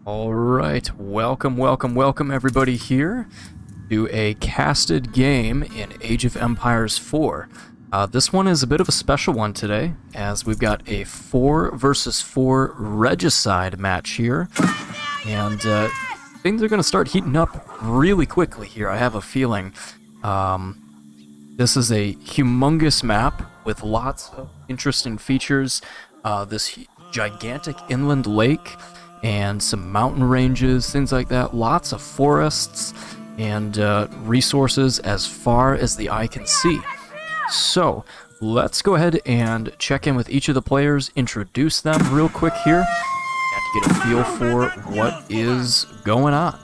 All right, welcome everybody here to a casted game in Age of Empires 4. This one is a bit of a special one today, as we've got a 4 versus 4 regicide match here, and things are going to start heating up really quickly here. I have a feeling this is a humongous map with lots of interesting features. This gigantic inland lake and some mountain ranges, things like that. Lots of forests and resources as far as the eye can see. So let's go ahead and check in with each of the players, introduce them real quick here, and get a feel for what is going on.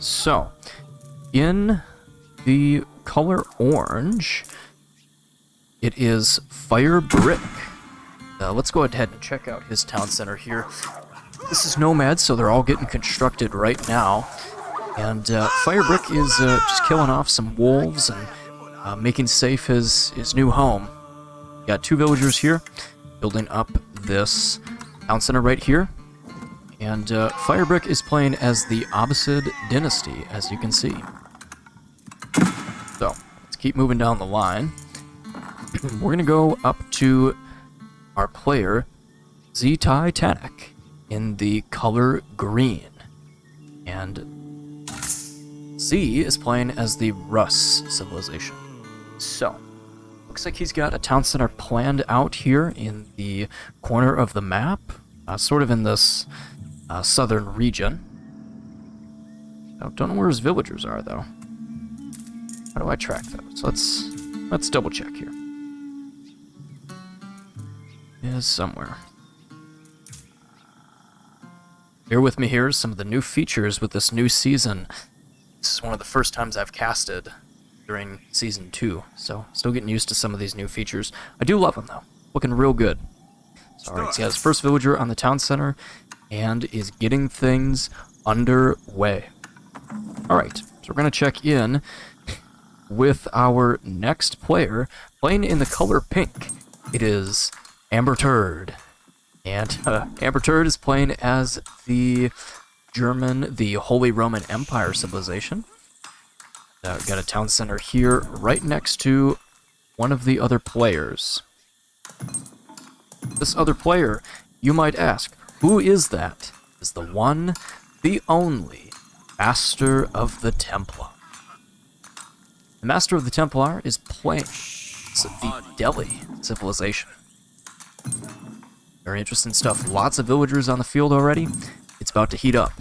So, in the color orange, it is Fire.brick. Let's go ahead and check out his town center here. This is Nomad, so they're all getting constructed right now. And Fire.brick is just killing off some wolves and making safe his new home. Got 2 villagers here, building up this town center right here. And Fire.brick is playing as the Abbasid dynasty, as you can see. So, let's keep moving down the line. We're going to go up to our player, Titanic, in the color green. And Z is playing as the Rus civilization. So, looks like he's got a town center planned out here in the corner of the map, sort of in this southern region. I don't know where his villagers are, though. How do I track those? Let's double check here. It is somewhere. Bear with me here, some of the new features with this new season. This is one of the first times I've casted during Season 2, so still getting used to some of these new features. I do love them, though. Looking real good. So, alright, so he has his first villager on the town center, and is getting things underway. Alright, so we're going to check in with our next player, playing in the color pink. It is Amber Turd. And Amber Turd is playing as the Holy Roman Empire civilization. We've got a town center here right next to one of the other players. This other player, you might ask, who is that? Is the one, the only, Master of the Templar. The Master of the Templar is playing the Delhi civilization. Very interesting stuff. Lots of villagers on the field already. It's about to heat up.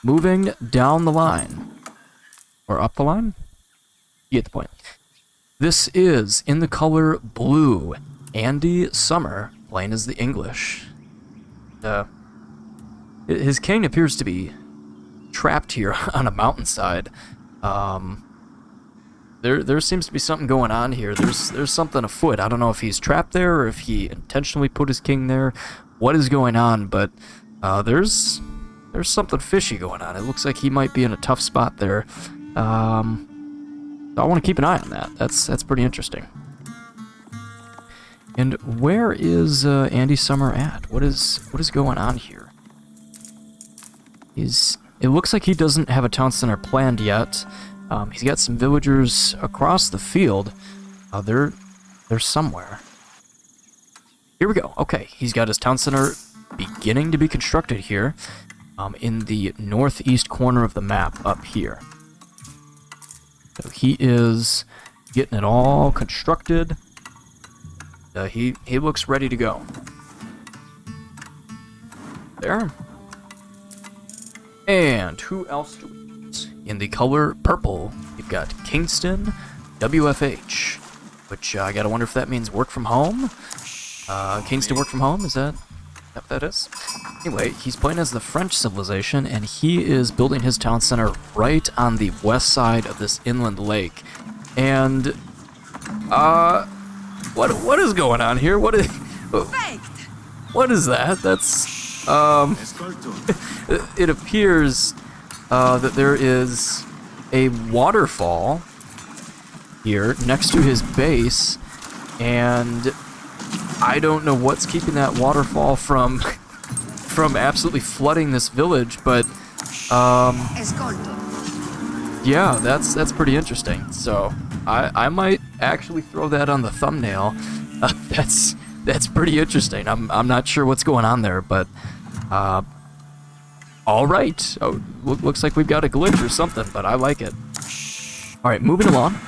Moving down the line. Or up the line? You get the point. This is, in the color blue, Andy Summer, playing as the English. His king appears to be trapped here on a mountainside. There seems to be something going on here. There's something afoot. I don't know if he's trapped there or if he intentionally put his king there. What is going on? But there's something fishy going on. It looks like he might be in a tough spot there. I want to keep an eye on that. That's pretty interesting. And where is Andy Summer at? What is going on here? It looks like he doesn't have a town center planned yet. He's got some villagers across the field. They're somewhere. Here we go. Okay, he's got his town center beginning to be constructed here, in the northeast corner of the map up here. So he is getting it all constructed. He looks ready to go. There. And who else do we got? In the color purple, you've got Kingston WFH, which I gotta wonder if that means work from home. Kingston work from home, is that what that is? Anyway, he's playing as the French civilization, and he is building his town center right on the west side of this inland lake. And what is going on here? What is that? That's it appears that there is a waterfall here next to his base, and I don't know what's keeping that waterfall from from absolutely flooding this village, but yeah, that's pretty interesting. So I might actually throw that on the thumbnail. That's pretty interesting. I'm not sure what's going on there, but all right. Oh, looks like we've got a glitch or something, but I like it. All right, moving along.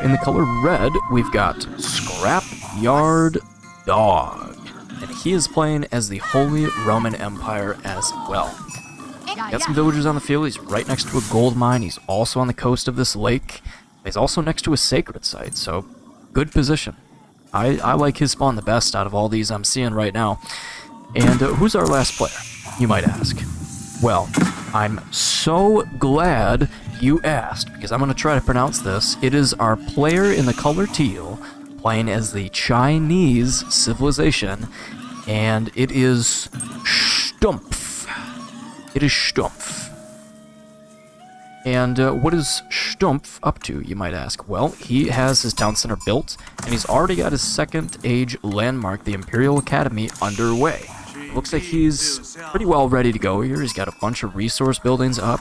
In the color red, we've got Scrapyard Dog, and he is playing as the Holy Roman Empire as well. Got some villagers on the field. He's right next to a gold mine. He's also on the coast of this lake. He's also next to a sacred site, so good position. I like his spawn the best out of all these I'm seeing right now. And who's our last player, you might ask? Well, I'm so glad you asked, because I'm going to try to pronounce this. It is our player in the color teal, playing as the Chinese civilization, and it is Stumpf. It is Stumpf. And what is Stumpf up to, you might ask? Well, he has his town center built, and he's already got his second age landmark, the Imperial Academy, underway. Looks like he's pretty well ready to go here. He's got a bunch of resource buildings up,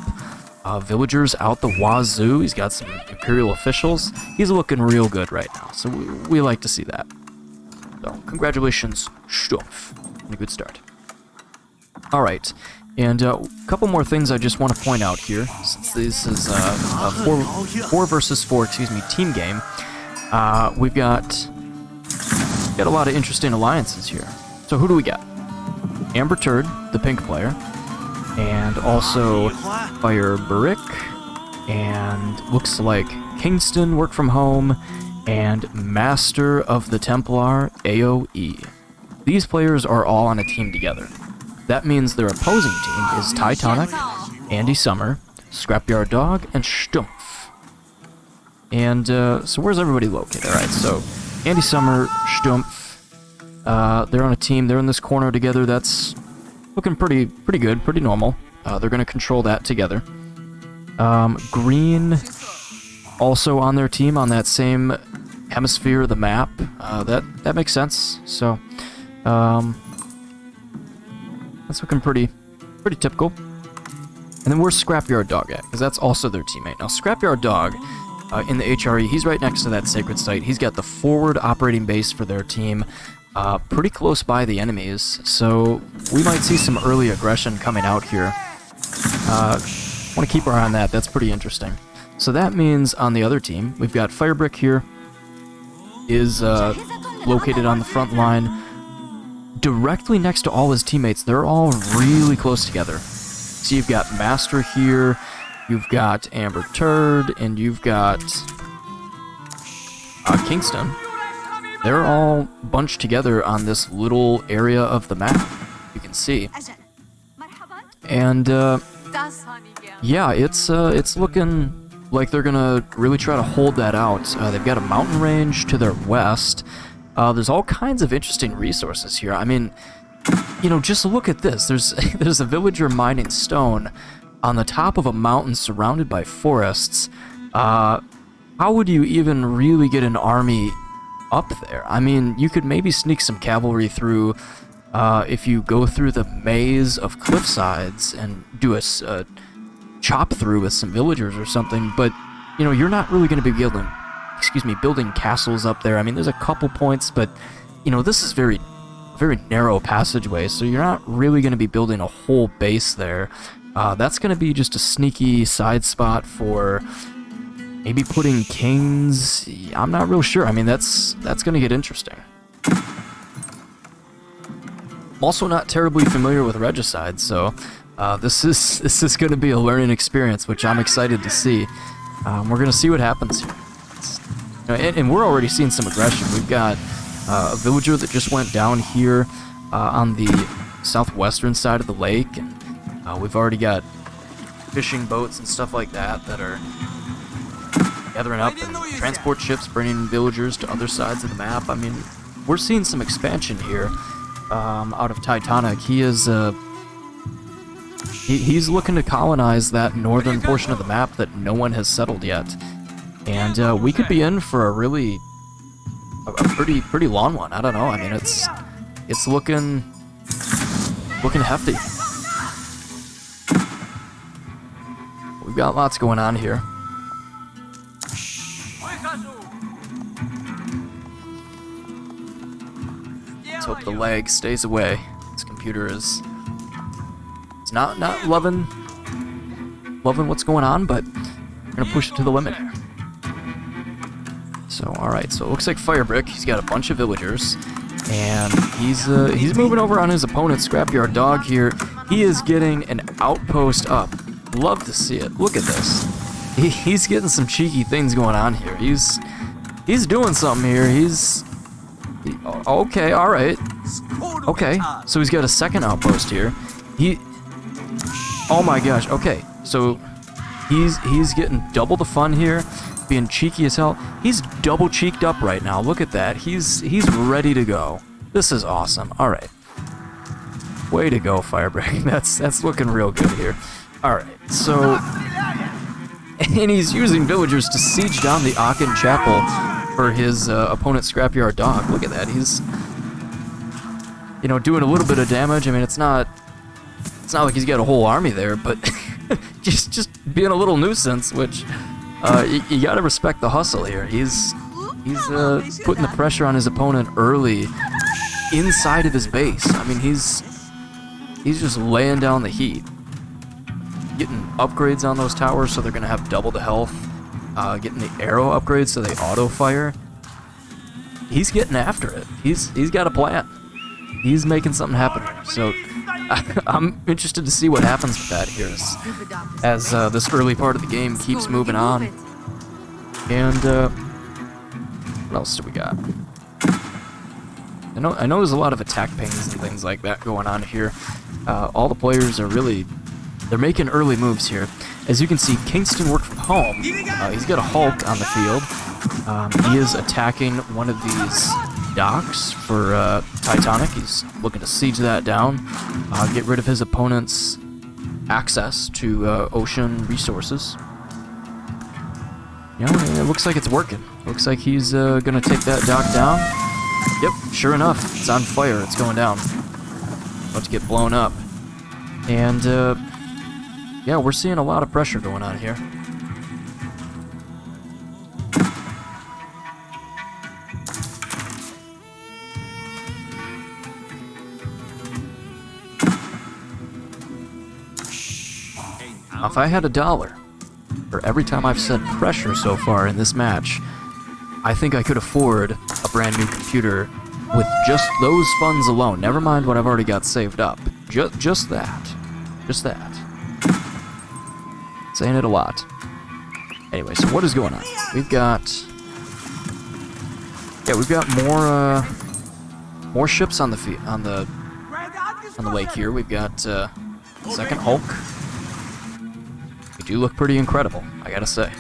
villagers out the wazoo. He's got some Imperial officials. He's looking real good right now, so we like to see that. So, congratulations, Stumpf. A good start. All right. And a couple more things I just want to point out here, since this is a 4 versus 4, team game. We've got a lot of interesting alliances here. So who do we got? Amber Turd, the pink player, and also fire.brick, and looks like Kingston, work from home, and Master of the Templar, AoE. These players are all on a team together. That means their opposing team is Titanic, Andy Summer, Scrapyard Dog, and Stumpf. And so where's everybody located? Alright, so Andy Summer, Stumpf, they're on a team. They're in this corner together. That's looking pretty good, pretty normal. They're going to control that together. Green, also on their team on that same hemisphere of the map. That makes sense. So, that's looking pretty typical. And then where's Scrapyard Dog at? Because that's also their teammate. Now, Scrapyard Dog, in the HRE, he's right next to that sacred site. He's got the forward operating base for their team, pretty close by the enemies. So we might see some early aggression coming out here. Want to keep our eye on that. That's pretty interesting. So that means on the other team, we've got fire.brick here, is located on the front line. Directly next to all his teammates, they're all really close together. So you've got Master here, you've got Amber Turd, and you've got Kingston. They're all bunched together on this little area of the map, you can see. And yeah, it's looking like they're gonna really try to hold that out. They've got a mountain range to their west. There's all kinds of interesting resources here. I mean, you know, just look at this. There's a villager mining stone on the top of a mountain surrounded by forests. How would you even really get an army up there? I mean, you could maybe sneak some cavalry through if you go through the maze of cliff sides and do a chop through with some villagers or something, but, you know, you're not really going to be building castles up there. I mean, there's a couple points, but, you know, this is very narrow passageway, so you're not really going to be building a whole base there. That's going to be just a sneaky side spot for maybe putting kings. I'm not real sure. I mean, that's going to get interesting. I'm also not terribly familiar with Regicide, so this is going to be a learning experience, which I'm excited to see. We're going to see what happens here. And we're already seeing some aggression. We've got a villager that just went down here on the southwestern side of the lake, and we've already got fishing boats and stuff like that are gathering up, and transport ships bringing villagers to other sides of the map. I mean, we're seeing some expansion here out of Titanic. He is he's looking to colonize that northern portion of the map that no one has settled yet. And we could be in for a pretty long one. I don't know. I mean, it's looking looking hefty. We've got lots going on here. Let's hope the lag stays away. This computer is not loving what's going on, but we're gonna push it to the limit here. So alright, so it looks like fire.brick, he's got a bunch of villagers, and he's moving over on his opponent's scrapyard dog here. He is getting an outpost up. Love to see it. Look at this. He's getting some cheeky things going on here. He's doing something here. Okay, alright. Okay, so he's got a second outpost here. Oh my gosh, okay. So he's getting double the fun here, being cheeky as hell. He's double cheeked up right now. Look at that. He's ready to go. This is awesome. Alright. Way to go, fire.brick. That's looking real good here. Alright, so and he's using villagers to siege down the Aachen Chapel for his opponent's scrapyard dog. Look at that. He's, you know, doing a little bit of damage. I mean, it's not like he's got a whole army there, but just being a little nuisance, which you gotta respect the hustle here. He's putting the pressure on his opponent early inside of his base. I mean, he's just laying down the heat. Getting upgrades on those towers so they're gonna have double the health. Getting the arrow upgrades so they auto fire. He's getting after it. He's got a plan. He's making something happen here. So I'm interested to see what happens with that here as this early part of the game keeps moving on. And what else do we got? I know there's a lot of attack pings and things like that going on here. All the players are really, they're making early moves here. As you can see, Kingston worked from home. He's got a Hulk on the field. He is attacking one of these docks for Titanic. He's looking to siege that down, get rid of his opponent's access to ocean resources. You know, it looks like it's working. Looks like he's gonna take that dock down. Yep, sure enough, it's on fire. It's going down. About to get blown up. And yeah, we're seeing a lot of pressure going on here. Now, if I had $1 for every time I've said pressure so far in this match, I think I could afford a brand new computer with just those funds alone. Never mind what I've already got saved up. Just that. Just that. Saying it a lot. Anyway, so what is going on? We've got more ships on the lake here. We've got second Hulk. They do look pretty incredible, I gotta say.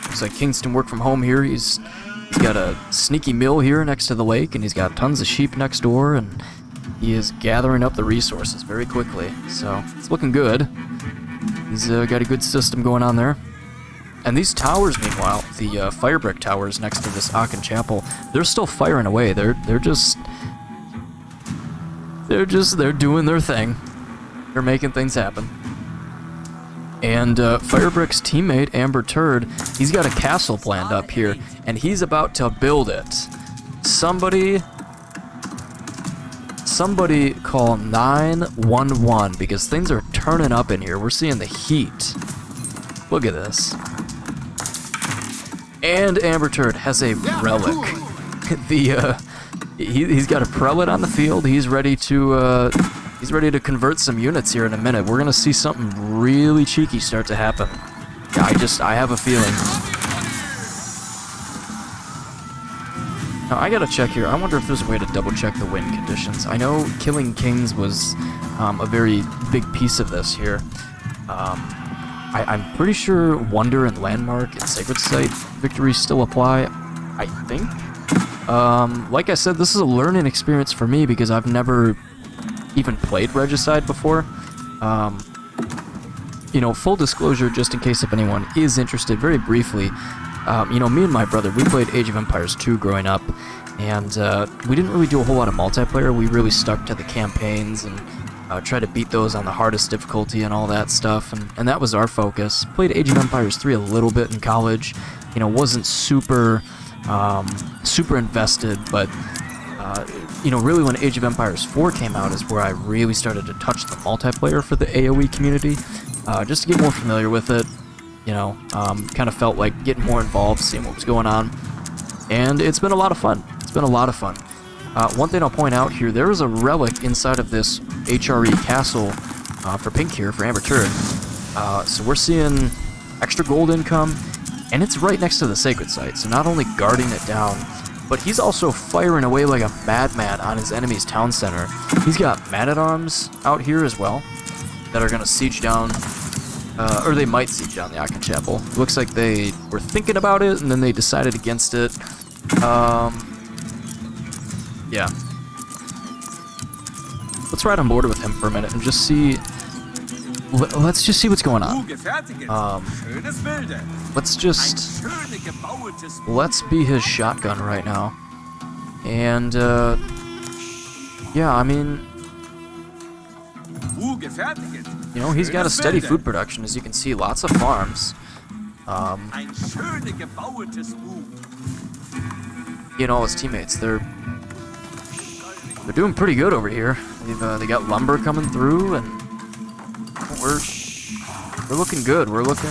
Looks like Kingston worked from home here. He's got a sneaky mill here next to the lake, and he's got tons of sheep next door, and he is gathering up the resources very quickly. So it's looking good. He's got a good system going on there. And these towers, meanwhile, the fire.brick towers next to this Aachen Chapel, they're still firing away. They're doing their thing. They're making things happen. And fire.brick's teammate, Amber Turd, he's got a castle planned up here, and he's about to build it. Somebody call 911 because things are turning up in here. We're seeing the heat. Look at this. And Amber Turd has a relic. He's got a prelate on the field. He's ready to convert some units here in a minute. We're gonna see something really cheeky start to happen. I have a feeling. Now I gotta check here. I wonder if there's a way to double check the wind conditions. I know killing kings was a very big piece of this here. I'm pretty sure Wonder and Landmark and Sacred Site victories still apply, I think. Like I said, this is a learning experience for me because I've never even played Regicide before. You know, full disclosure, just in case if anyone is interested, very briefly, you know, me and my brother, we played Age of Empires 2 growing up, And we didn't really do a whole lot of multiplayer. We really stuck to the campaigns and tried to beat those on the hardest difficulty and all that stuff. And that was our focus. Played Age of Empires 3 a little bit in college. You know, wasn't super invested, but you know, really when Age of Empires 4 came out is where I really started to touch the multiplayer for the AoE community, just to get more familiar with it. You know, kind of felt like getting more involved, seeing what was going on, and it's been a lot of fun. It's been a lot of fun. One thing I'll point out here, there is a relic inside of this HRE castle for Pink here, for Amber Turd. So we're seeing extra gold income, and it's right next to the sacred site, so not only guarding it down, but he's also firing away like a madman on his enemy's town center. He's got man-at-arms out here as well that are going to siege down, or they might siege down the Icon Chapel. Looks like they were thinking about it, and then they decided against it. Yeah. Let's ride on board with him for a minute and just see... Let's just see what's going on. Let's be his shotgun right now. And, yeah, I mean... You know, he's got a steady food production, as you can see, lots of farms. You know, his teammates, they're doing pretty good over here. They got lumber coming through, and we're looking good. We're looking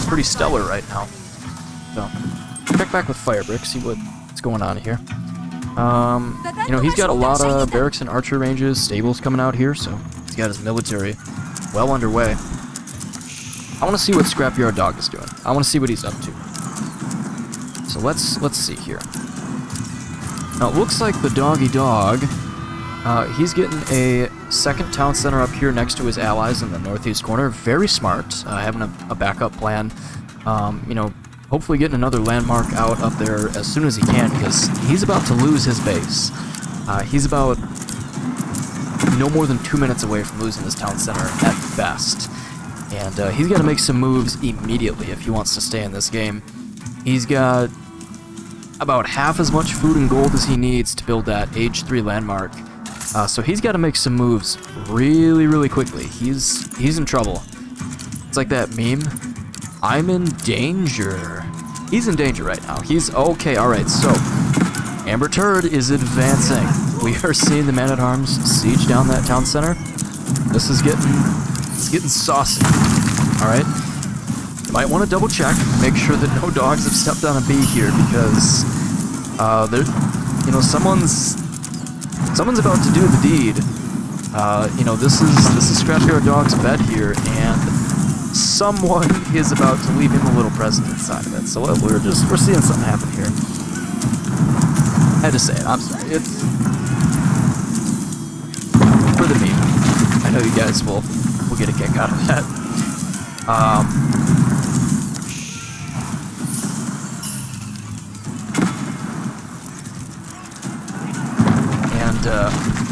pretty stellar right now. So check back with fire.brick, see what's going on here. You know, he's got a lot of barracks and archer ranges, stables coming out here, so he's got his military well underway. I want to see what Scrapyard Dog is doing. I want to see what he's up to. So let's see here. Now it looks like the doggy dog, he's getting a second town center up here next to his allies in the northeast corner. Very smart, having a backup plan. You know, hopefully getting another landmark out up there as soon as he can, because he's about to lose his base. He's about no more than 2 minutes away from losing his town center at best. And he's got to make some moves immediately if he wants to stay in this game. He's got about half as much food and gold as he needs to build that Age 3 landmark. So he's got to make some moves really, really quickly. He's in trouble. It's like that meme. I'm in danger. He's in danger right now. He's okay. All right. So Amber Turd is advancing. We are seeing the man-at-arms siege down that town center. This is getting saucy. All right. You might want to double check, make sure that no dogs have stepped on a bee here, because you know, someone's about to do the deed. You know, this is Scrapyard Dog's bed here, and someone is about to leave him a little present inside of it. So we're seeing something happen here. I had to say it. I'm sorry. It's for the meme. I know you guys will get a kick out of that.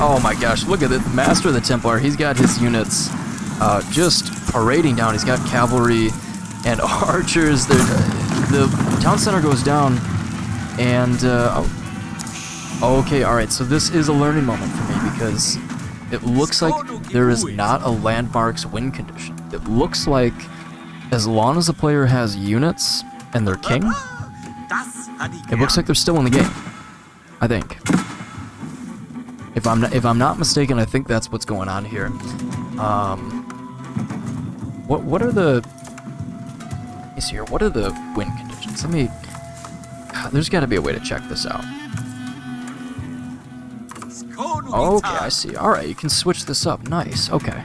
Oh my gosh, look at it. Master of the Templar, he's got his units just parading down. He's got cavalry and archers. The town center goes down, and okay, alright, so this is a learning moment for me, because it looks like there is not a landmarks win condition. It looks like as long as the player has units and they're king, it looks like they're still in the game, I think. If I'm not mistaken, I think that's what's going on here. What are the... Let me see here. What are the win conditions? Let me... There's got to be a way to check this out. Okay, I see. All right, you can switch this up. Nice. Okay.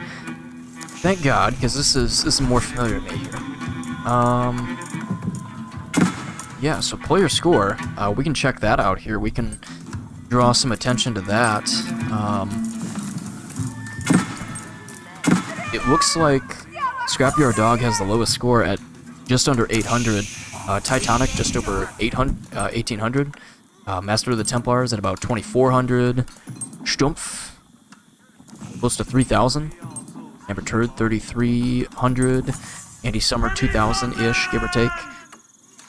Thank God, because this is more familiar to me here. Yeah. So player score. We can check that out here. We can draw some attention to that. It looks like Scrapyard Dog has the lowest score at just under 800. Titanic just over 1800. Master of the Templars at about 2400. Stumpf close to 3000. Amber Turd 3300. Andy Summer 2000-ish, give or take.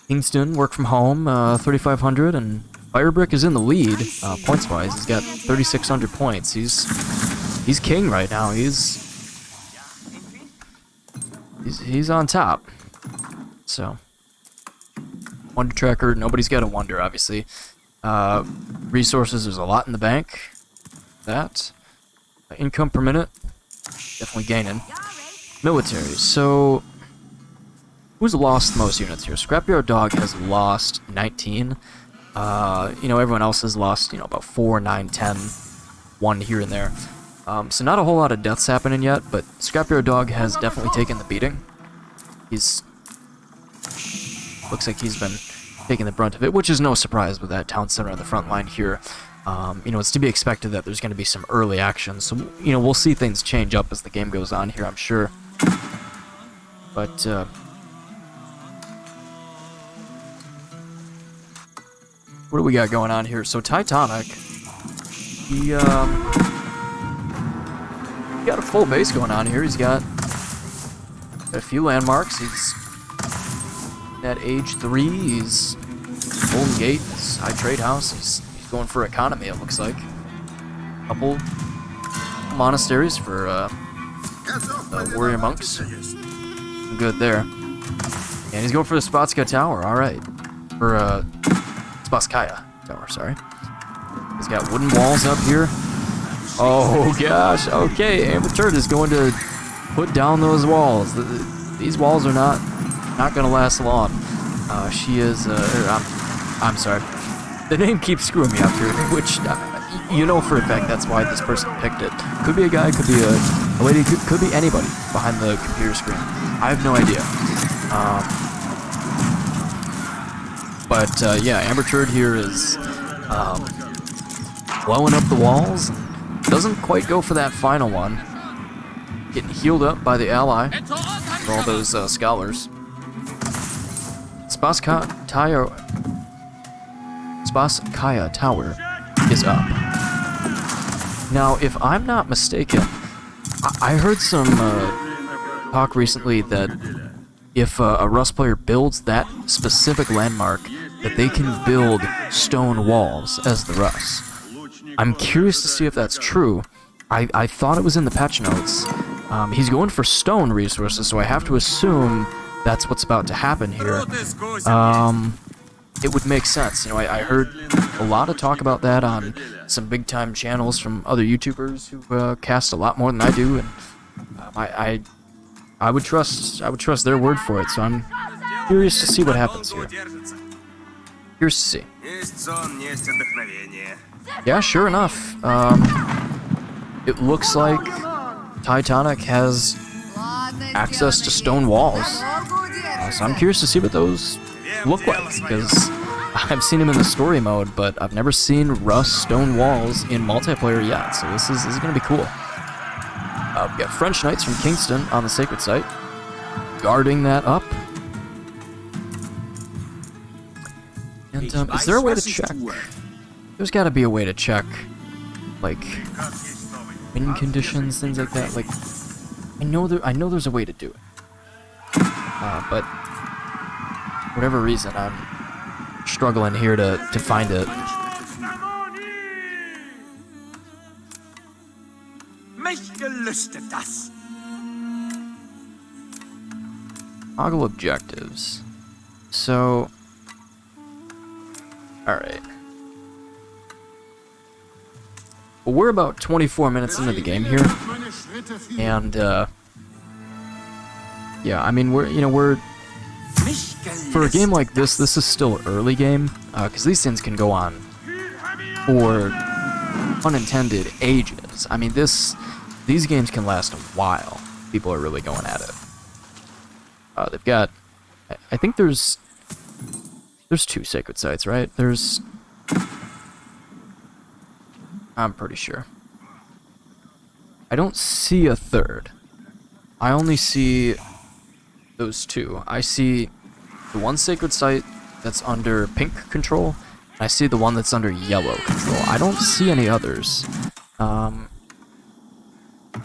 Kingston, work from home, 3,500, and fire.brick is in the lead, points-wise. He's got 3,600 points. He's king right now. He's on top. So, wonder tracker. Nobody's got a wonder, obviously. Resources. There's a lot in the bank. That income per minute, definitely gaining. Military. So, who's lost the most units here? Scrapyard Dog has lost 19. Everyone else has lost, about 4, 9, 10, 1 here and there. So not a whole lot of deaths happening yet, but Scrapyard Dog has definitely taken the beating. Looks like he's been taking the brunt of it, which is no surprise with that town center on the front line here. It's to be expected that there's going to be some early action, so, we'll see things change up as the game goes on here, I'm sure. But, what do we got going on here? So Titanic, he got a full base going on here. He's got a few landmarks. He's at age 3. He's Golden Gate, his high trade house. He's going for economy, it looks like. Couple monasteries for warrior monks. Good there. And he's going for the Spotska Tower. All right, for Spotskaya Tower, sorry. He's got wooden walls up here. Oh gosh, okay, Amber Turd is going to put down those walls. These walls are not gonna last long. She is, I'm sorry. The name keeps screwing me up here, which, for a fact that's why this person picked it. Could be a guy, could be a lady, could be anybody behind the computer screen. I have no idea. Yeah, Amber Turd here is blowing up the walls. Doesn't quite go for that final one. Getting healed up by the ally for all those scholars. Spotskaya Tower is up. Now, if I'm not mistaken, I heard some talk recently that if a Rust player builds that specific landmark, that they can build stone walls as the Rust. I'm curious to see if that's true. I thought it was in the patch notes. He's going for stone resources, so I have to assume that's what's about to happen here. It would make sense. I heard a lot of talk about that on some big-time channels from other YouTubers who cast a lot more than I do, and I would trust their word for it. So I'm curious to see what happens here. Curious to see. Yeah, sure enough. It looks like Titanic has access to stone walls. So I'm curious to see what those look like, because I've seen them in the story mode, but I've never seen Rust stone walls in multiplayer yet, so this is going to be cool. We got French Knights from Kingston on the sacred site, guarding that up. And is there a way to check? There's got to be a way to check, like, wind conditions, things like that. Like, I know there's a way to do it, but for whatever reason, I'm struggling here to find it. Toggle objectives. So, alright. Well, we're about 24 minutes into the game here. And, yeah, I mean, we're for a game like this is still early game, because these things can go on for unintended ages. I mean, these games can last a while. People are really going at it. They've got, I think there's 2 sacred sites, right? I'm pretty sure. I don't see a third. I only see those 2. I see the one sacred site that's under pink control, and I see the one that's under yellow control. I don't see any others.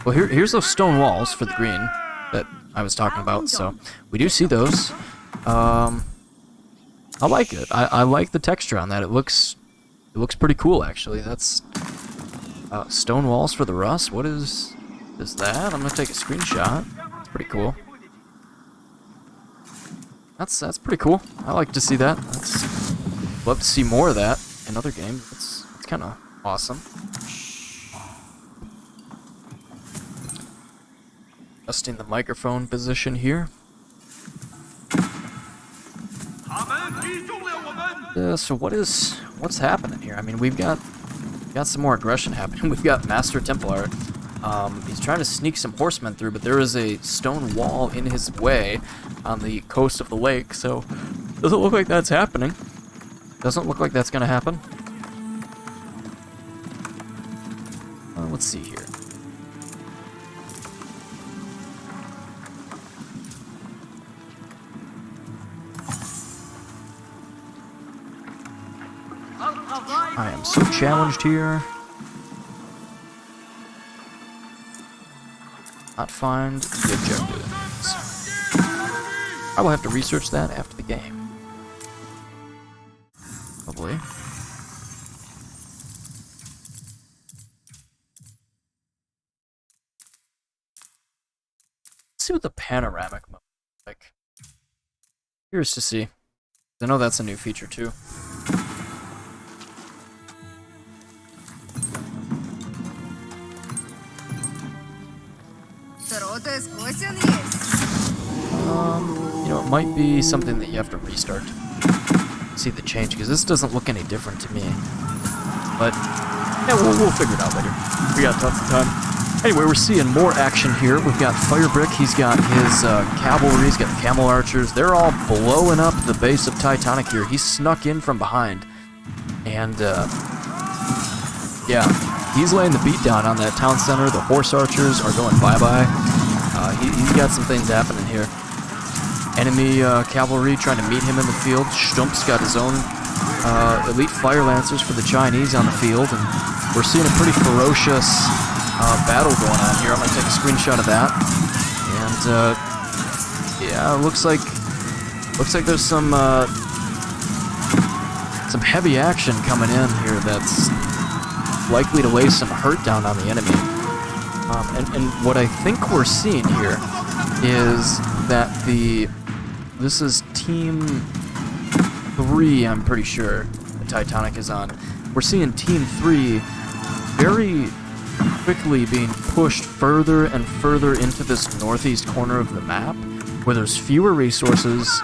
Well, here's those stone walls for the green that I was talking about, so we do see those. I like it. I like the texture on that. It looks pretty cool, actually. That's stone walls for the rust. What is that? I'm gonna take a screenshot. It's pretty cool. That's pretty cool. I like to see that. Love to see more of that in other games. It's kind of awesome. Adjusting the microphone position here. So what's happening here? I mean, we've got some more aggression happening. We've got Master Templar. He's trying to sneak some horsemen through, but there is a stone wall in his way on the coast of the lake, so doesn't look like that's happening. Doesn't look like that's gonna happen. Let's see here. I am so challenged here. Not find the objectives. I will have to research that after the game. Probably. Let's see what the panoramic mode is like. Curious to see. I know that's a new feature too. You know, it might be something that you have to restart to see the change, because this doesn't look any different to me. But, yeah, we'll figure it out later. We got tons of time. Anyway, we're seeing more action here. We've got Fire.brick, he's got his cavalry, he's got the camel archers. They're all blowing up the base of Titanic here. He snuck in from behind. And, yeah, he's laying the beat down on that town center. The horse archers are going bye-bye. He's got some things happening here. Enemy cavalry trying to meet him in the field. Stump's got his own elite fire lancers for the Chinese on the field, and we're seeing a pretty ferocious battle going on here. I'm gonna take a screenshot of that, and yeah, it looks like there's some heavy action coming in here that's likely to lay some hurt down on the enemy. And what I think we're seeing here is that this is Team 3, I'm pretty sure, the Titanic is on. We're seeing Team 3 very quickly being pushed further and further into this northeast corner of the map, where there's fewer resources,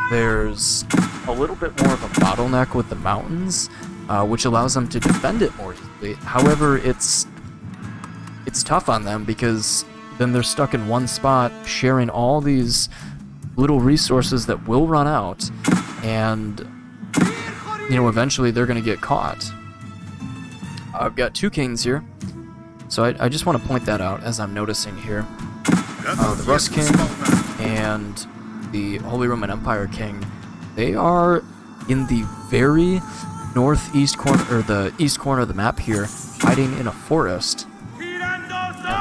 there's a little bit more of a bottleneck with the mountains, which allows them to defend it more easily. However, it's tough on them, because then they're stuck in one spot, sharing all these little resources that will run out, and, you know, eventually they're going to get caught. I've got two kings here, so I just want to point that out as I'm noticing here. The Rust King and the Holy Roman Empire King, they are in the very northeast corner, or the east corner of the map here, hiding in a forest.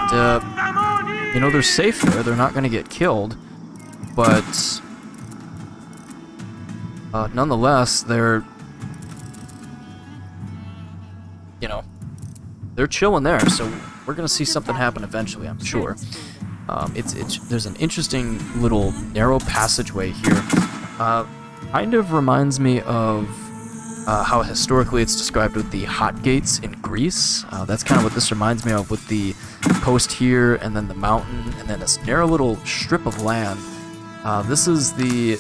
And, you know, they're safe there. They're not going to get killed. But, nonetheless, they're, you know, they're chilling there. So we're going to see something happen eventually, I'm sure. There's an interesting little narrow passageway here. Kind of reminds me of how historically it's described with the hot gates in Greece. That's kind of what this reminds me of, with the coast here, and then the mountain, and then this narrow little strip of land. This is the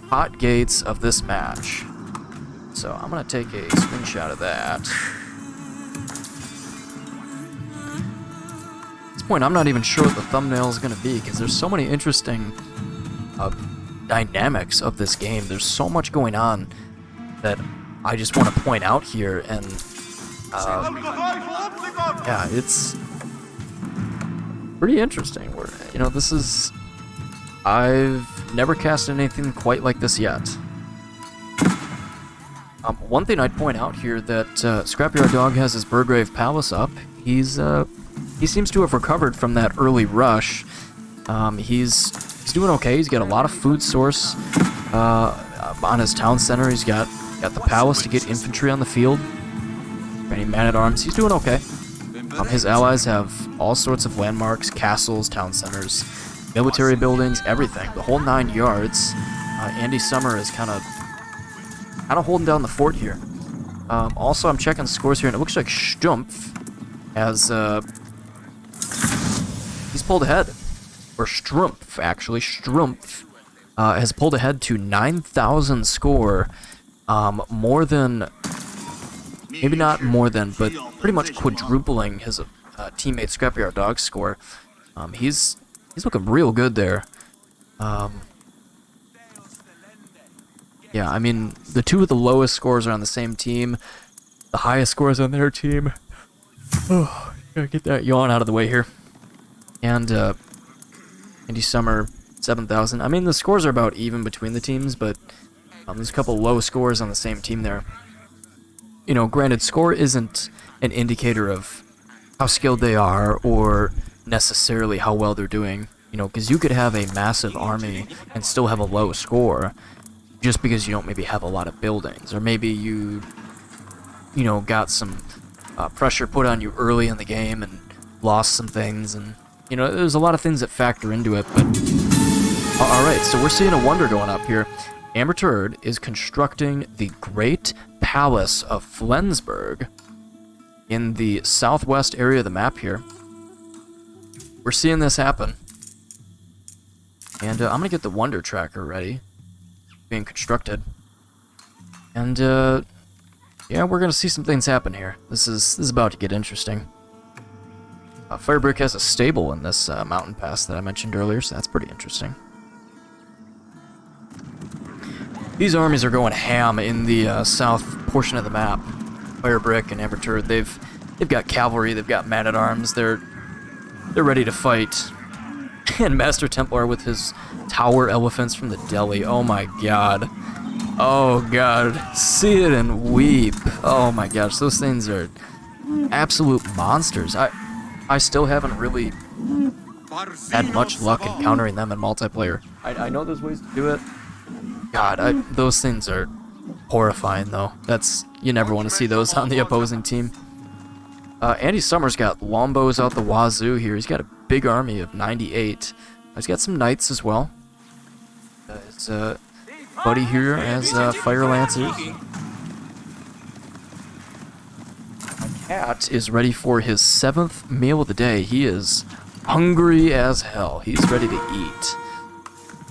hot gates of this match. So I'm going to take a screenshot of that. At this point, I'm not even sure what the thumbnail is going to be, because there's so many interesting dynamics of this game. There's so much going on that I just want to point out here, and yeah, it's pretty interesting. You know, this is... I've never cast anything quite like this yet. One thing I'd point out here, that Scrapyard Dog has his Burgrave Palace up. He seems to have recovered from that early rush. He's He's doing okay. He's got a lot of food source on his town center. He's got the palace to get infantry on the field. Any man-at-arms. He's doing okay. His allies have all sorts of landmarks, castles, town centers, military buildings, everything. The whole 9 yards. Andy Summer is kind of holding down the fort here. Also, I'm checking scores here, and it looks like Stumpf has he's pulled ahead, or Strumpf actually. Strumpf has pulled ahead to 9,000 score, more than, maybe not more than, but pretty much quadrupling his teammate Scrapyard Dog's score. He's looking real good there. Yeah, I mean, the two of the lowest scores are on the same team. The highest scores on their team. Oh, gotta get that yawn out of the way here. And Andy Summer, 7,000. I mean, the scores are about even between the teams, but there's a couple low scores on the same team there. You know, granted, score isn't an indicator of how skilled they are or necessarily how well they're doing. You know, because you could have a massive army and still have a low score, just because you don't maybe have a lot of buildings, or maybe you know, got some pressure put on you early in the game and lost some things, and you know, there's a lot of things that factor into it. But all right, so we're seeing a wonder going up here. Amber Turd is constructing the Great Palace of Flensburg in the southwest area of the map here. We're seeing this happen, and I'm gonna get the wonder tracker ready, being constructed, and yeah, we're gonna see some things happen here. This is about to get interesting. Fire.brick has a stable in this mountain pass that I mentioned earlier, so that's pretty interesting. These armies are going ham in the south portion of the map. Fire.brick and Amber Turd, they've got cavalry, they've got man-at-arms, they're ready to fight. And Master Templar with his tower elephants from the deli. Oh my god. Oh god. See it and weep. Oh my gosh, those things are absolute monsters. I still haven't really had much luck encountering them in multiplayer. I know there's ways to do it. God, those things are horrifying though. You never want to see those on the opposing team. Andy Summers got Lombos out the wazoo here. He's got a big army of 98. He's got some knights as well. His buddy here has fire lancers. My cat is ready for his 7th meal of the day. He is hungry as hell. He's ready to eat.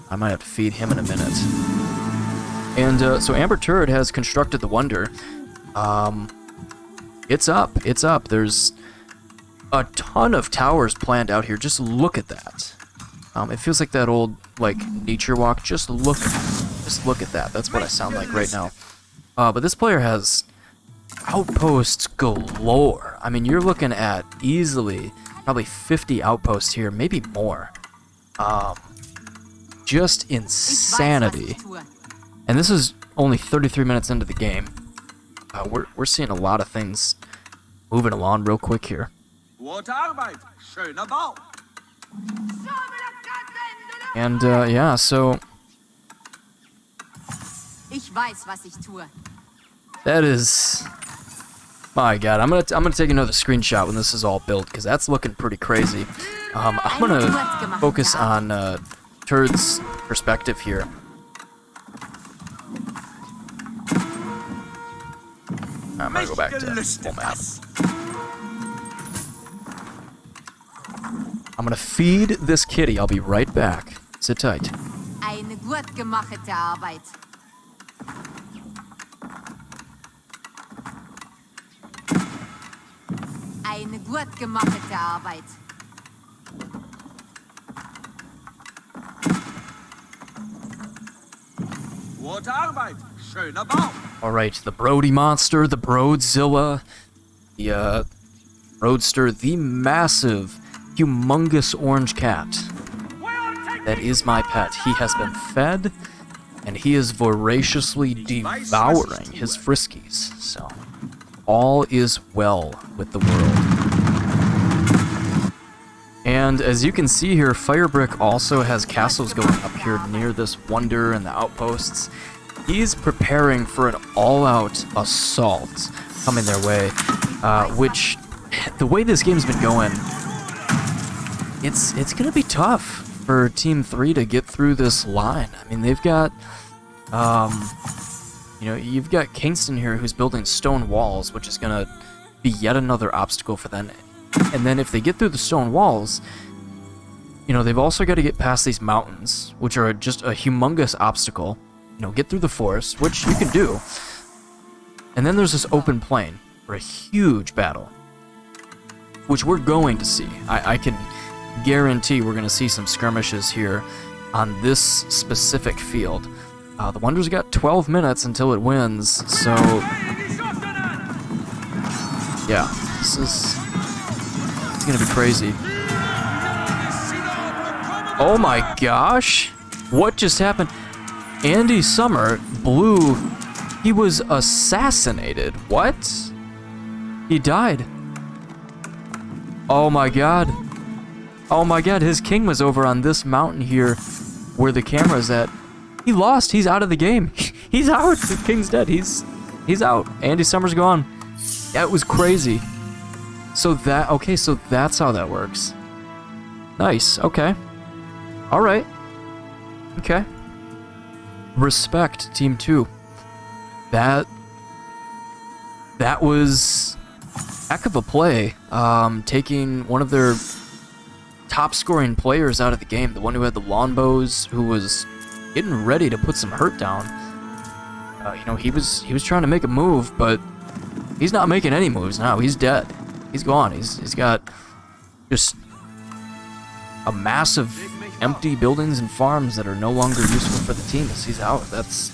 I might have to feed him in a minute. And so Amber Turd has constructed the wonder. It's up. There's a ton of towers planned out here. Just look at that. It feels like that old, like, nature walk. Just look at that. That's what I sound like right now. But this player has outposts galore. I mean, you're looking at easily probably 50 outposts here, maybe more. Just insanity. And this is only 33 minutes into the game. We're seeing a lot of things moving along real quick here. And yeah, so that is, my god. I'm gonna take another screenshot when this is all built, because that's looking pretty crazy. I'm gonna focus on Turd's perspective here. I'm gonna go back to full map. I'm gonna feed this kitty. I'll be right back. Sit tight. Eine gut gemachte Arbeit. Eine gut gemachte Arbeit. Gute Arbeit. Schöner Bau. Alright, the Brody monster, the Brodzilla, the Roadster, the massive, humongous orange cat. That is my pet. He has been fed, and he is voraciously devouring his friskies. So, all is well with the world. And as you can see here, fire.brick also has castles going up here near this wonder and the outposts. He's preparing for an all-out assault coming their way, which, the way this game's been going, it's gonna be tough for Team 3 to get through this line. I mean, they've got, you know, you've got Kingston here who's building stone walls, which is gonna be yet another obstacle for them. And then if they get through the stone walls, you know, they've also got to get past these mountains, which are just a humongous obstacle. You know, get through the forest, which you can do. And then there's this open plain for a huge battle, which we're going to see. I can guarantee we're going to see some skirmishes here on this specific field. The Wonder's got 12 minutes until it wins, so yeah, this is gonna be crazy. Oh my gosh, what just happened? Andy Summer blew. He was assassinated. What? He died. Oh my god. Oh my god, his king was over on this mountain here where the camera's at. He lost. He's out of the game. He's out. The king's dead. He's out. Andy Summer's gone. That was crazy. So that's how that works. Nice. Okay. All right. Okay. Respect, Team 2. That was heck of a play. Taking one of their top scoring players out of the game, the one who had the longbows, who was getting ready to put some hurt down. You know, he was trying to make a move, but he's not making any moves now. He's dead. He's gone. He's got just a massive empty buildings and farms that are no longer useful for the team as he's out. That's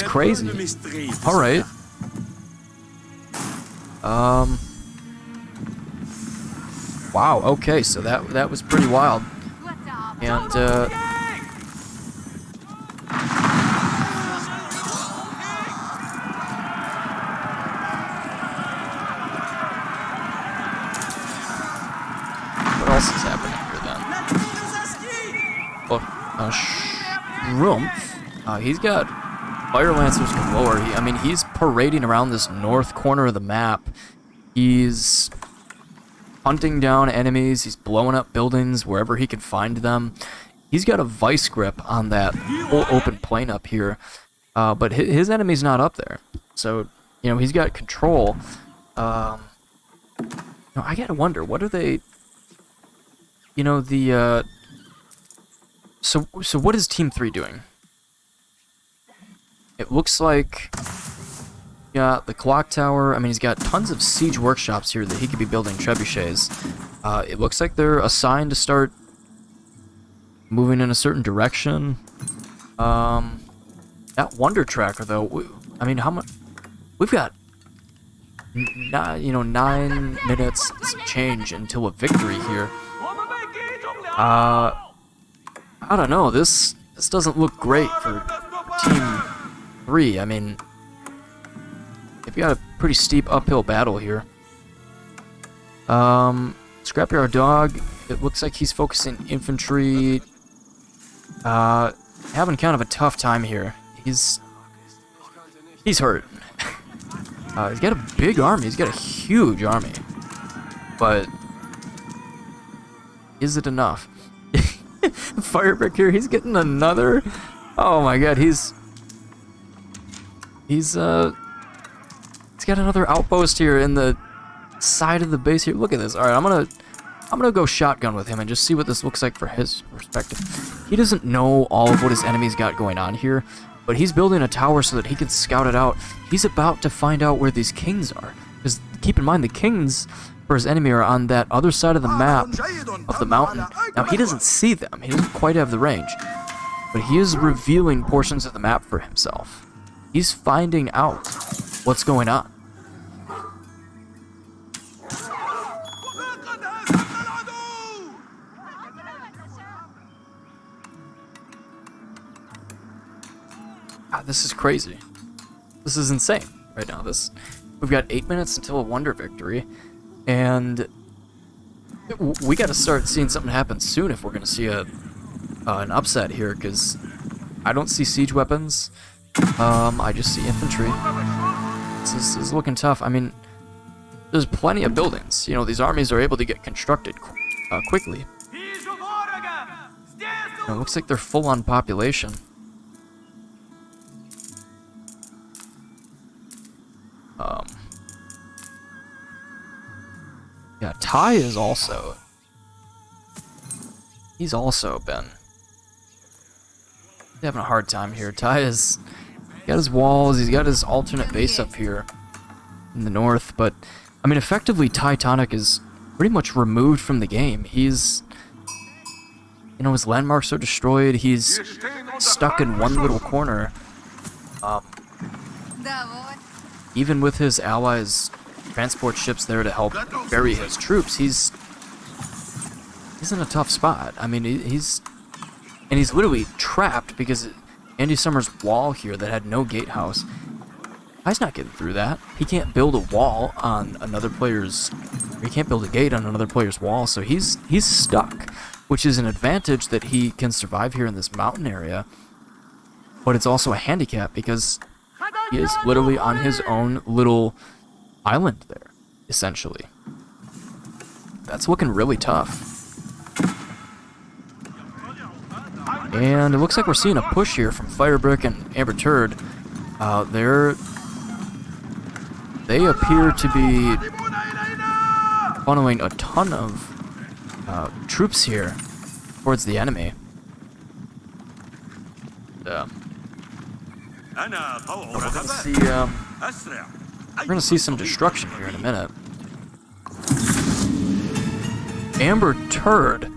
crazy. All right. Wow. Okay. So that was pretty wild. And what else is happening here then? Well, Shroomf, he's got Fire Lancers galore. I mean, he's parading around this north corner of the map. He's hunting down enemies. He's blowing up buildings wherever he can find them. He's got a vice grip on that whole open plain up here, but his enemy's not up there. So, you know, he's got control. I gotta wonder, what are they? You know, the so what is Team 3 doing? It looks like, yeah, the clock tower. I mean, he's got tons of siege workshops here that he could be building trebuchets. It looks like they're assigned to start moving in a certain direction. That wonder tracker, though. I mean, how much? We've got, 9 minutes change until a victory here. I don't know. This doesn't look great for Team 3. I mean, they've got a pretty steep uphill battle here. Scrapyard Dog, it looks like he's focusing infantry. Having kind of a tough time here. He's hurt. He's got a big army. He's got a huge army. But is it enough? Fire.brick here, he's getting another. Oh my god, he's got another outpost here in the side of the base here. Look at this. All right, I'm gonna go shotgun with him and just see what this looks like for his perspective. He doesn't know all of what his enemy's got going on here, but he's building a tower so that he can scout it out. He's about to find out where these kings are, because keep in mind the kings for his enemy are on that other side of the map of the mountain. Now he doesn't see them. He doesn't quite have the range, but he is revealing portions of the map for himself. He's finding out what's going on. God, this is crazy. This is insane right now. We've got 8 minutes until a wonder victory, and We got to start seeing something happen soon if we're going to see an upset here, because I don't see siege weapons. I just see infantry. This is looking tough. I mean, there's plenty of buildings. You know, these armies are able to get constructed quickly. It looks like they're full on population. Yeah, Ty is also... He's also been having a hard time here. Ty has got his walls, he's got his alternate base up here in the north, but I mean, effectively, Titanic is pretty much removed from the game. He's, you know, his landmarks are destroyed. He's stuck in one little corner. Even with his allies' transport ships there to help bury his troops, he's in a tough spot. I mean, he's literally trapped because Andy Summers' wall here that had no gatehouse. He's not getting through that. He can't build a wall on another player's... He can't build a gate on another player's wall, so he's stuck, which is an advantage that he can survive here in this mountain area. But it's also a handicap because he is literally on his own little island there, essentially. That's looking really tough. And it looks like we're seeing a push here from Fire.brick and Amber Turd. They appear to be funneling a ton of troops here towards the enemy. We're gonna see some destruction here in a minute. Amber Turd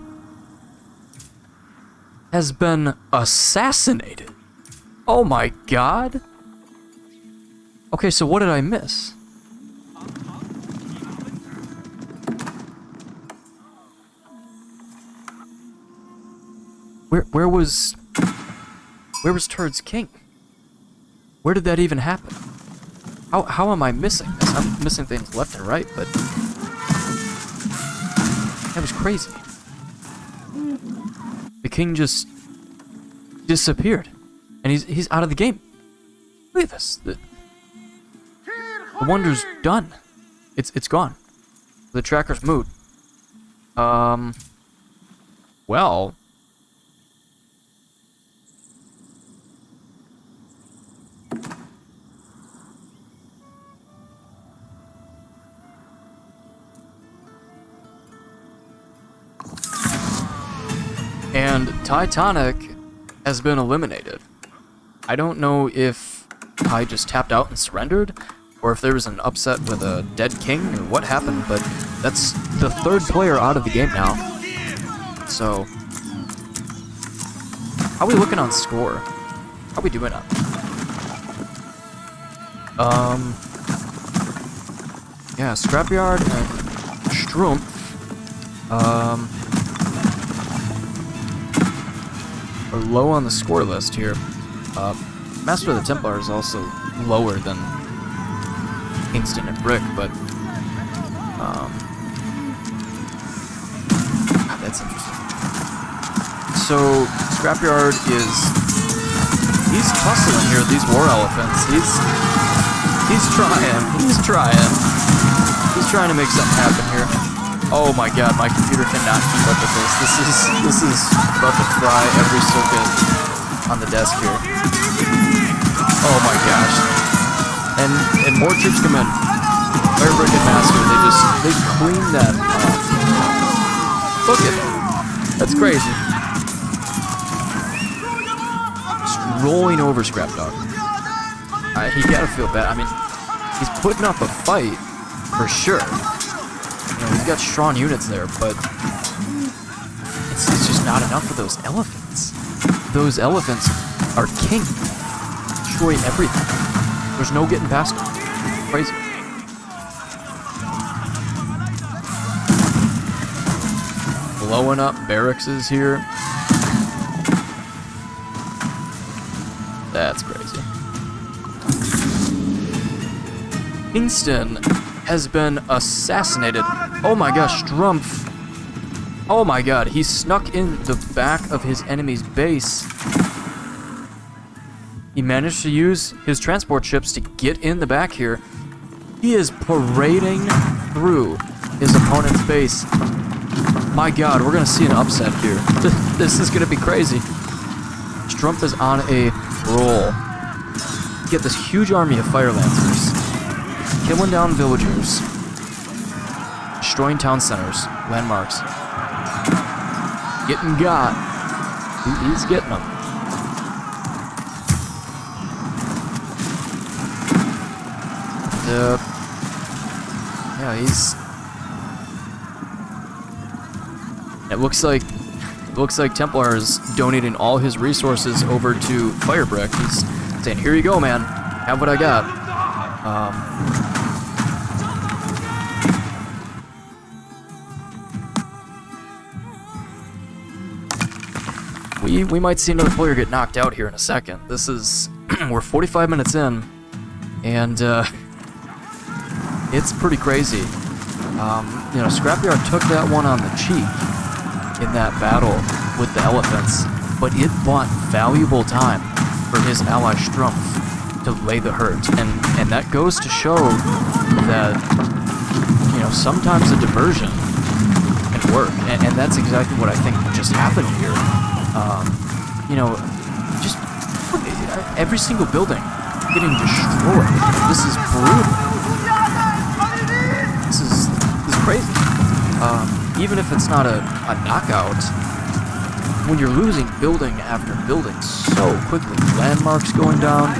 has been assassinated. Oh my god. Okay, so what did I miss? Where was Turd's king? Where did that even happen? How am I missing this? I'm missing things left and right, but that was crazy. The king just disappeared, and he's out of the game. Look at this. The wonder's done. It's gone. The tracker's moot. Well. And Titanic has been eliminated. I don't know if I just tapped out and surrendered, or if there was an upset with a dead king, or what happened, but that's the third player out of the game now. So, how are we looking on score? How are we doing on? Yeah, Scrapyard and Strumpf. Are low on the score list here. Master of the Templar is also lower than Kingston and Brick, but that's interesting. So Scrapyard he's tussling here with these war elephants. He's trying to make something happen here. Oh my god, my computer cannot keep up with this. This is about to fry every circuit on the desk here. Oh my gosh. And more troops come in. Fire.brick and Master, they clean that up. Look at that. That's crazy. Just rolling over Scrap Dog. He gotta feel bad. I mean, he's putting up a fight for sure. You know, he's got strong units there, but it's just not enough for those elephants. Those elephants are king. Destroy everything. There's no getting past them. Crazy. Blowing up barracks here. That's crazy. Kingston has been assassinated. Oh my gosh, Strumpf Oh my god, he snuck in the back of his enemy's base. He managed to use his transport ships to get in the back here. He is parading through his opponent's base. My god, we're gonna see an upset here. This is gonna be crazy. Strumpf is on a roll. You get this huge army of fire lancers, killing down villagers, destroying town centers, landmarks. Getting got. He's getting them. Yeah, he's. It looks like Templar is donating all his resources over to fire.brick. He's saying, "Here you go, man. Have what I got." We might see another player get knocked out here in a second. This is we're 45 minutes in, and it's pretty crazy. You know, Scrapyard took that one on the cheek in that battle with the elephants, but it bought valuable time for his ally Strumpf to lay the hurt, and that goes to show that, you know, sometimes a diversion can work, and that's exactly what I think just happened here. You know, just every single building getting destroyed. This is brutal. This is crazy. Even if it's not a knockout, when you're losing building after building so quickly, landmarks going down,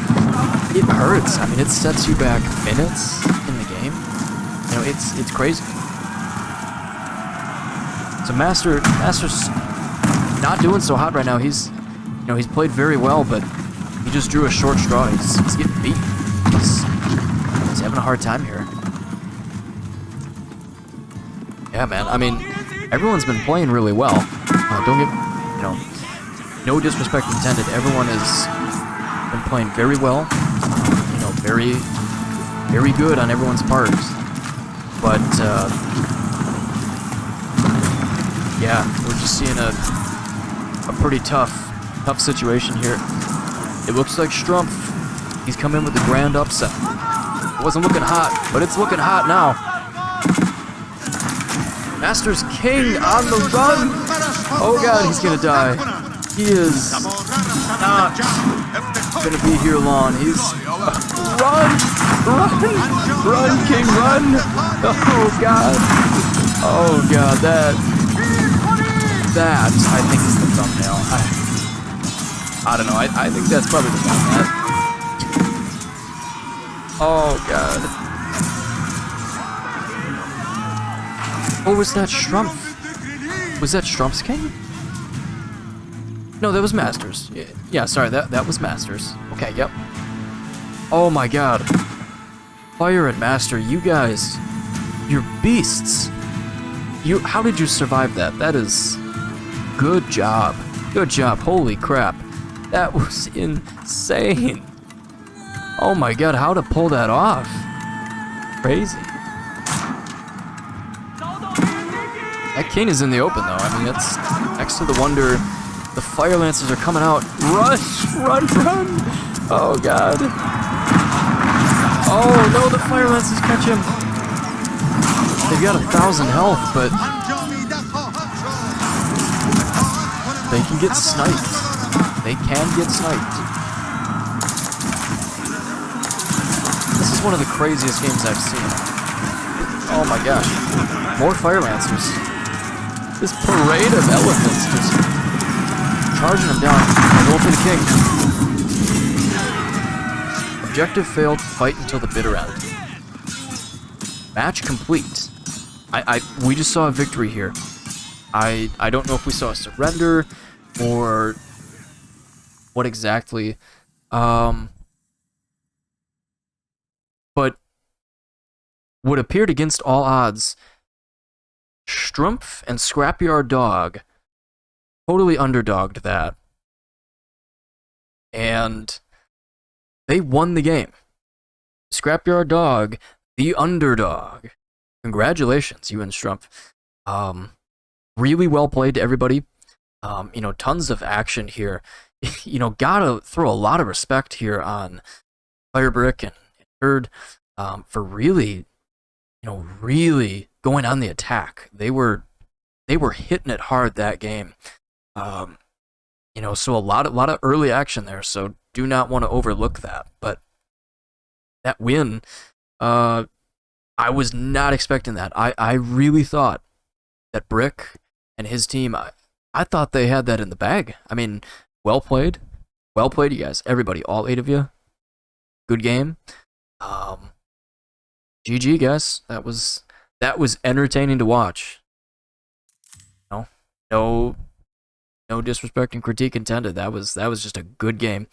it hurts. I mean, it sets you back minutes in the game. You know, it's crazy. So Master's not doing so hot right now. He's played very well, but he just drew a short straw. He's getting beat. He's having a hard time here. Yeah, man. I mean, everyone's been playing really well. Don't get, you know, no disrespect intended. Everyone has been playing very well. You know, very, very good on everyone's part. But yeah, we're just seeing a pretty tough situation here. It looks like Strumpf, he's come in with a grand upset. It wasn't looking hot, but it's looking hot now. Master's King on the run! Oh god, he's gonna die. He is not gonna be here long. He's... run! Run, King, run! Oh god. Oh god, that I think is the thumbnail. I don't know, I think that's probably the thumbnail. Oh god. Oh, was that Strumpf? Was that Strumpf's King? No, that was Masters. Yeah, sorry, that was Masters. Okay, yep. Oh my god. Fire and Master, you guys, you're beasts. How did you survive that? That is... good job. Good job. Holy crap. That was insane. Oh my god, how to pull that off? Crazy. That king is in the open, though. I mean, it's next to the wonder. The fire lancers are coming out. Run! Run! Run! Oh, God. Oh, no, the fire lancers catch him. They've got 1,000 health, but they can get sniped. They can get sniped. This is one of the craziest games I've seen. Oh, my gosh. More fire lancers. This parade of elephants just charging them down. Roll for the king. Objective failed. Fight until the bitter end. Match complete. We just saw a victory here. I don't know if we saw a surrender or what exactly. But what appeared against all odds, Strumpf and Scrapyard Dog totally underdogged that. And they won the game. Scrapyard Dog, the underdog. Congratulations, you and Strumpf. Really well played to everybody. You know, tons of action here. You know, gotta throw a lot of respect here on fire.brick and Herd for really, you know, really going on the attack. They were hitting it hard that game. You know, so a lot of early action there. So do not want to overlook that. But that win, I was not expecting that. I really thought that Brick and his team, I thought they had that in the bag. I mean, well played, you guys, everybody, all 8 of you. Good game. GG, guys. That was entertaining to watch. No disrespect and critique intended. That was just a good game.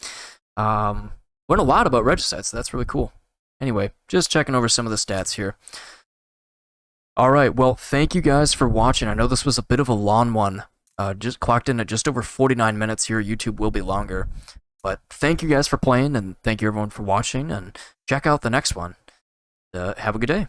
Learned a lot about Regicide, so that's really cool. Anyway, just checking over some of the stats here. All right, well, thank you guys for watching. I know this was a bit of a long one. Just clocked in at just over 49 minutes here. YouTube will be longer. But thank you guys for playing, and thank you everyone for watching, and check out the next one. Have a good day.